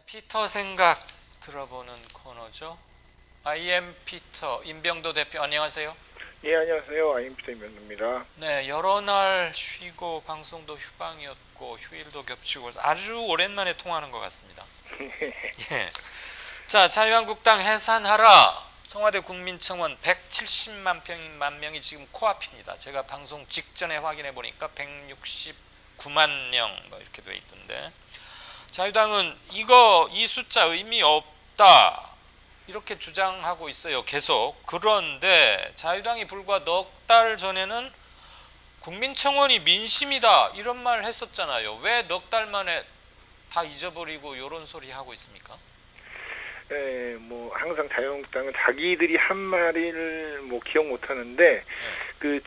피터 생각 들어보는 코너죠. IM 피터 임병도 대표 안녕하세요. 예, 안녕하세요. 아임피터 임현우입니다. 네, 여러 날 쉬고 방송도 휴방이었고 휴일도 겹치고 아주 오랜만에 통화하는 것 같습니다. 예. 자, 자유한국당 해산하라. 청와대 국민청원 170만 명이 지금 코앞입니다. 제가 방송 직전에 확인해 보니까 169만 명 뭐 이렇게 돼 있던데. 자유당은 이 숫자 의미 없다 이렇게 주장하고 있어요. 계속. 그런데 자유당이 불과 넉 달 전에는 국민청원이 민심이다 이런 말 했었잖아요. 왜 넉 달 만에 다 잊어버리고 이런 소리 하고 있습니까? 예, 항상 자유한국당은 자기들이 한 말을 기억 못 하는데,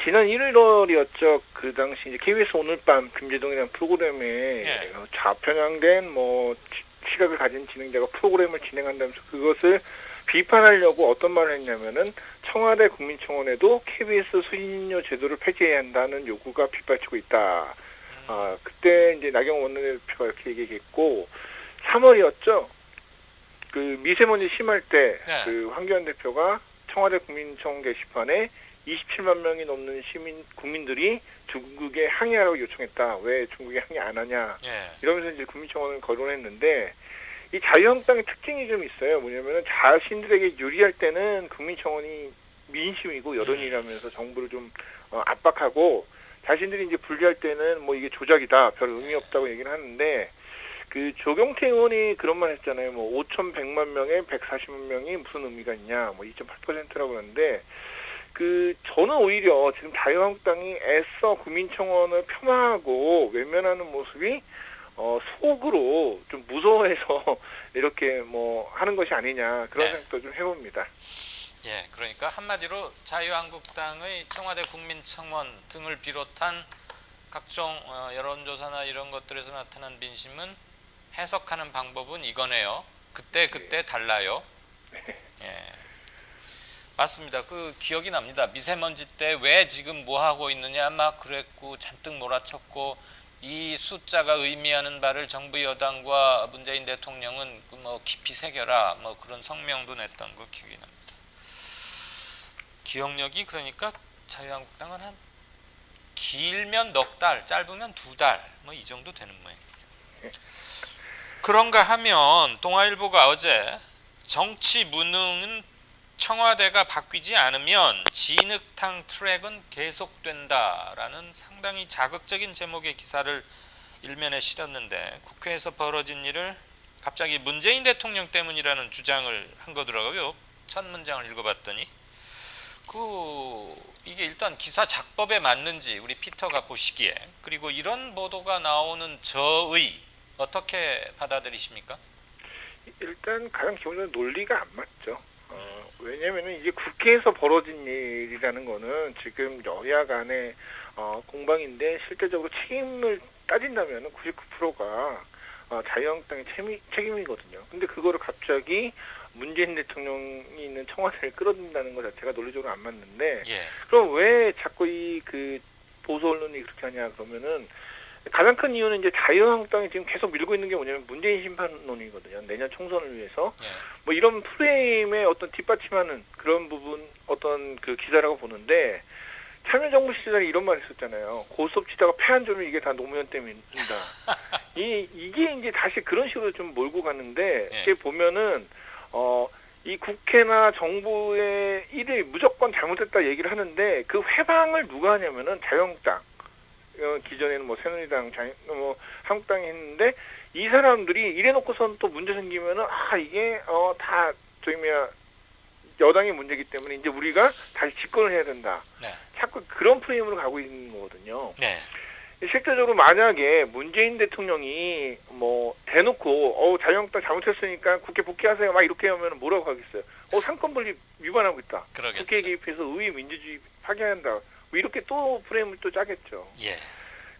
지난 1월이었죠. 그 당시 이제 KBS 오늘 밤 김재동이라는 프로그램에 좌편향된 시각을 가진 진행자가 프로그램을 진행한다면서 그것을 비판하려고 어떤 말을 했냐면은 청와대 국민청원에도 KBS 수신료 제도를 폐지해야 한다는 요구가 빗발치고 있다. 그때 이제 나경원 원내대표가 이렇게 얘기했고, 3월이었죠. 그 미세먼지 심할 때 그 황교안 대표가 청와대 국민청원 게시판에 27만 명이 넘는 국민들이 중국에 항의하라고 요청했다. 왜 중국에 항의 안 하냐. 이러면서 이제 국민청원을 거론했는데, 이 자유한국당의 특징이 좀 있어요. 뭐냐면은 자신들에게 유리할 때는 국민청원이 민심이고 여론이라면서 정부를 좀 압박하고, 자신들이 이제 불리할 때는 이게 조작이다. 별 의미 없다고 얘기를 하는데, 그 조경태 의원이 그런 말 했잖아요. 5,100만 명에 140만 명이 무슨 의미가 있냐. 2.8%라고 하는데, 저는 오히려 지금 자유한국당이 애써 국민청원을 폄하하고 외면하는 모습이 속으로 좀 무서워해서 이렇게 하는 것이 아니냐 그런 생각도 좀 해봅니다. 예, 그러니까 한마디로 자유한국당의 청와대 국민청원 등을 비롯한 각종 여론조사나 이런 것들에서 나타난 민심은 해석하는 방법은 이거네요. 그때 달라요. 예. 맞습니다. 그 기억이 납니다. 미세먼지 때 왜 지금 뭐 하고 있느냐 막 그랬고 잔뜩 몰아쳤고, 이 숫자가 의미하는 바를 정부 여당과 문재인 대통령은 깊이 새겨라 그런 성명도 냈던 거 기억이 납니다. 기억력이 그러니까 자유한국당은 한 길면 넉 달, 짧으면 두 달 이 정도 되는 모양이에요. 그런가 하면 동아일보가 어제 정치 무능은 청와대가 바뀌지 않으면 진흙탕 트랙은 계속된다라는 상당히 자극적인 제목의 기사를 일면에 실었는데, 국회에서 벌어진 일을 갑자기 문재인 대통령 때문이라는 주장을 한 거더라고요. 첫 문장을 읽어봤더니 이게 일단 기사 작법에 맞는지 우리 피터가 보시기에, 그리고 이런 보도가 나오는 저의 어떻게 받아들이십니까? 일단 가장 기본적으로 논리가 안 맞죠. 왜냐면은 이제 국회에서 벌어진 일이라는 거는 지금 여야 간의 공방인데, 실제적으로 책임을 따진다면 99%가 자유한국당의 책임이거든요. 근데 그거를 갑자기 문재인 대통령이 있는 청와대를 끌어들인다는 것 자체가 논리적으로 안 맞는데, 그럼 왜 자꾸 보수 언론이 그렇게 하냐 그러면은, 가장 큰 이유는 이제 자유한국당이 지금 계속 밀고 있는 게 뭐냐면 문재인 심판론이거든요. 내년 총선을 위해서. 이런 프레임에 어떤 뒷받침하는 그런 부분, 어떤 그 기사라고 보는데, 참여정부 시절에 이런 말 했었잖아요. 고스톱 치다가 패한 점이 이게 다 노무현 때문이다. 이게 이제 다시 그런 식으로 좀 몰고 가는데, 이게 보면은, 이 국회나 정부의 일이 무조건 잘못됐다 얘기를 하는데, 그 회방을 누가 하냐면은 자유한국당. 기존에는 새누리당, 한국당이 했는데, 이 사람들이 이래놓고선 또 문제 생기면은 이게 다 여당의 문제이기 때문에 이제 우리가 다시 집권을 해야 된다. 자꾸 그런 프레임으로 가고 있는 거거든요. 실제적으로 만약에 문재인 대통령이 대놓고 자유한국당 잘못했으니까 국회 복귀하세요 막 이렇게 하면 뭐라고 하겠어요? 상권분립 위반하고 있다. 그러겠죠. 국회에 개입해서 의회 민주주의 파괴한다. 이렇게 또 프레임을 또 짜겠죠.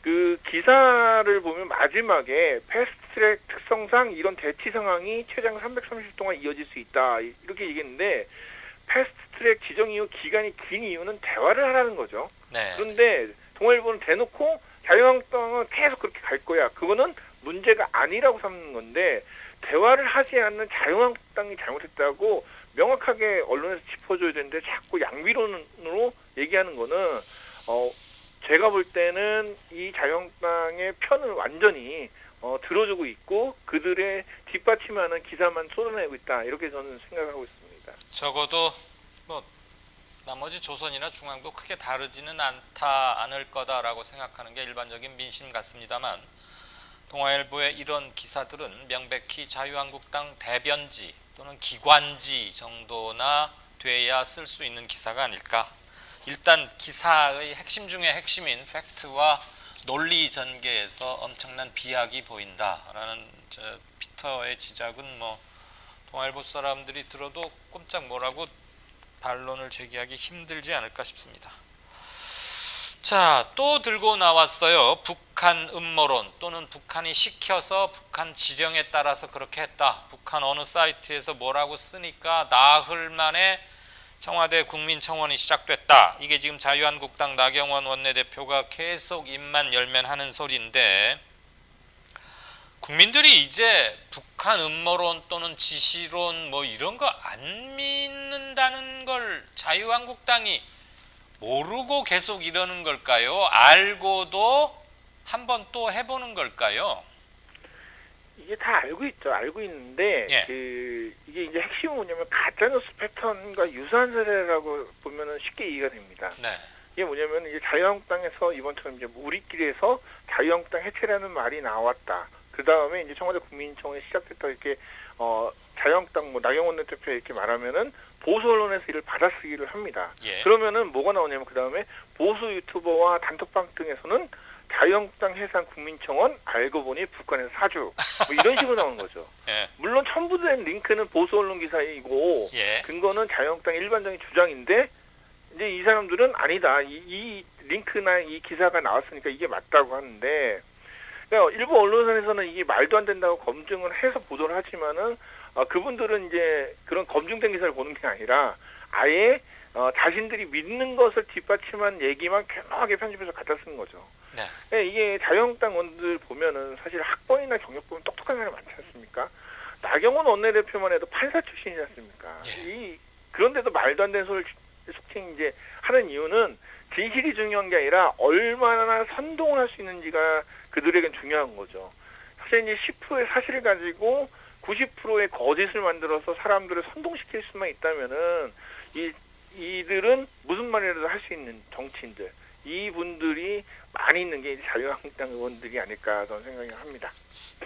그 기사를 보면 마지막에 패스트트랙 특성상 이런 대치 상황이 최장 330일 동안 이어질 수 있다 이렇게 얘기했는데, 패스트트랙 지정 이후 기간이 긴 이유는 대화를 하라는 거죠. 그런데 동아일보는 대놓고 자유한국당은 계속 그렇게 갈 거야. 그거는 문제가 아니라고 삼는 건데, 대화를 하지 않는 자유한국당이 잘못했다고 명확하게 언론에서 짚어줘야 되는데 자꾸 양비론으로 얘기하는 거는 제가 볼 때는 이 자유한국당의 편을 완전히 들어주고 있고 그들의 뒷받침하는 기사만 쏟아내고 있다 이렇게 저는 생각하고 있습니다. 적어도 뭐 나머지 조선이나 중앙도 크게 다르지는 않을 거다라고 생각하는 게 일반적인 민심 같습니다만 동아일보의 이런 기사들은 명백히 자유한국당 대변지 또는 기관지 정도나 돼야 쓸 수 있는 기사가 아닐까. 일단 기사의 핵심 중에 핵심인 팩트와 논리 전개에서 엄청난 비약이 보인다라는 피터의 지적은 뭐 동아일보 사람들이 들어도 꼼짝 뭐라고 반론을 제기하기 힘들지 않을까 싶습니다. 자, 또 들고 나왔어요. 북한 음모론 또는 북한이 시켜서 북한 지령에 따라서 그렇게 했다. 북한 어느 사이트에서 뭐라고 쓰니까 나흘 만에 청와대 국민청원이 시작됐다. 이게 지금 자유한국당 나경원 원내대표가 계속 입만 열면 하는 소리인데 국민들이 이제 북한 음모론 또는 지시론 뭐 이런 거 안 믿는다는 걸 자유한국당이 모르고 계속 이러는 걸까요? 알고도 한번 또 해보는 걸까요? 이게 다 알고 있죠. 알고 있는데 예. 이게 이제 핵심은 뭐냐면 가짜뉴스 패턴과 유사한 사례라고 보면은 쉽게 이해가 됩니다. 네. 이게 뭐냐면 이제 자유한국당에서 이번처럼 이제 우리끼리에서 자유한국당 해체라는 말이 나왔다. 그 다음에 이제 청와대 국민청원이 시작됐다 이렇게 자유한국당 뭐 나경원 대표 이렇게 말하면은 보수 언론에서 이를 받아쓰기를 합니다. 예. 그러면은 뭐가 나오냐면 그 다음에 보수 유튜버와 단톡방 등에서는 자유한국당 해산 국민청원 알고 보니 북한에서 사주 뭐 이런 식으로 나오는 거죠. 예. 물론 첨부된 링크는 보수 언론 기사이고 예. 근거는 자유한국당 일반적인 주장인데 이제 이 사람들은 아니다. 이 링크나 이 기사가 나왔으니까 이게 맞다고 하는데 그러니까 일부 언론사에서는 이게 말도 안 된다고 검증을 해서 보도를 하지만은 그분들은 이제 그런 검증된 기사를 보는 게 아니라 아예 자신들이 믿는 것을 뒷받침한 얘기만 교묘하게 편집해서 갖다 쓰는 거죠. 네. 네, 이게 자유한국당 원들 보면은 사실 학번이나 경력 보면 똑똑한 사람이 많지 않습니까? 나경원 원내대표만 해도 판사 출신이지 않습니까? 예. 그런데도 말도 안 되는 소리를 속칭 이제 하는 이유는 진실이 중요한 게 아니라 얼마나 선동을 할 수 있는지가 그들에겐 중요한 거죠. 사실 이제 10%의 사실을 가지고 90%의 거짓을 만들어서 사람들을 선동시킬 수만 있다면은 이들은 무슨 말이라도 할 수 있는 정치인들 이분들이 많이 있는 게 자유한국당 의원들이 아닐까 저는 생각을 합니다.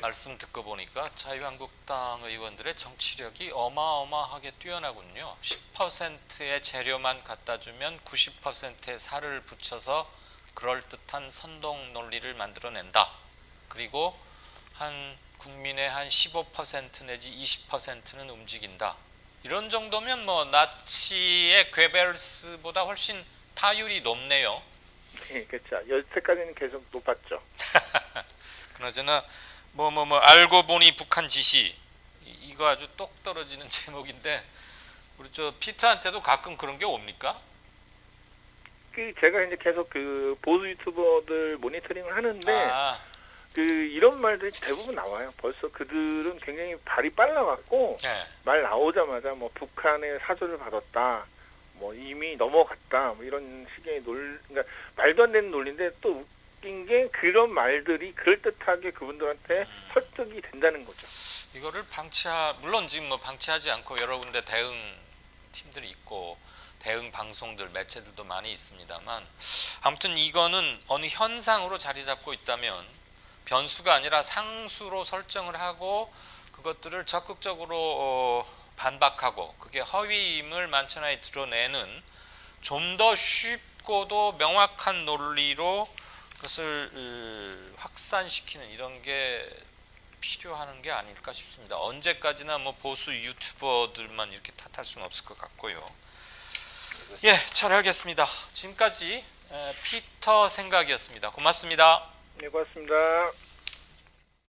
말씀 듣고 보니까 자유한국당 의원들의 정치력이 어마어마하게 뛰어나군요. 10%의 재료만 갖다 주면 90%의 살을 붙여서 그럴듯한 선동 논리를 만들어낸다. 그리고 국민의 한 15% 내지 20%는 움직인다. 이런 정도면 뭐 나치의 괴벨스보다 훨씬 타율이 높네요. 네, 그렇죠. 여태까지는 계속 높았죠. 그나저나 뭐 알고 보니 북한 지시 이거 아주 똑 떨어지는 제목인데 우리 저 피터한테도 가끔 그런 게 옵니까? 제가 이제 계속 그 보수 유튜버들 모니터링을 하는데 이런 말들이 대부분 나와요. 벌써 그들은 굉장히 발이 빨라갖고 예. 말 나오자마자 뭐 북한의 사주를 받았다. 뭐 이미 넘어갔다. 뭐 이런 식의 그러니까 말도 안 되는 논리인데 또 웃긴 게 그런 말들이 그럴듯하게 그분들한테 설득이 된다는 거죠. 이거를 물론 지금 뭐 방치하지 않고 여러 군데 대응 팀들이 있고 대응 방송들 매체들도 많이 있습니다만 아무튼 이거는 어느 현상으로 자리 잡고 있다면 변수가 아니라 상수로 설정을 하고 그것들을 적극적으로 반박하고 그게 허위임을 만천하에 드러내는 좀 더 쉽고도 명확한 논리로 그것을 확산시키는 이런 게 필요한 게 아닐까 싶습니다. 언제까지나 뭐 보수 유튜버들만 이렇게 탓할 수는 없을 것 같고요. 예, 잘 알겠습니다. 지금까지 피터 생각이었습니다. 고맙습니다. 네, 고맙습니다.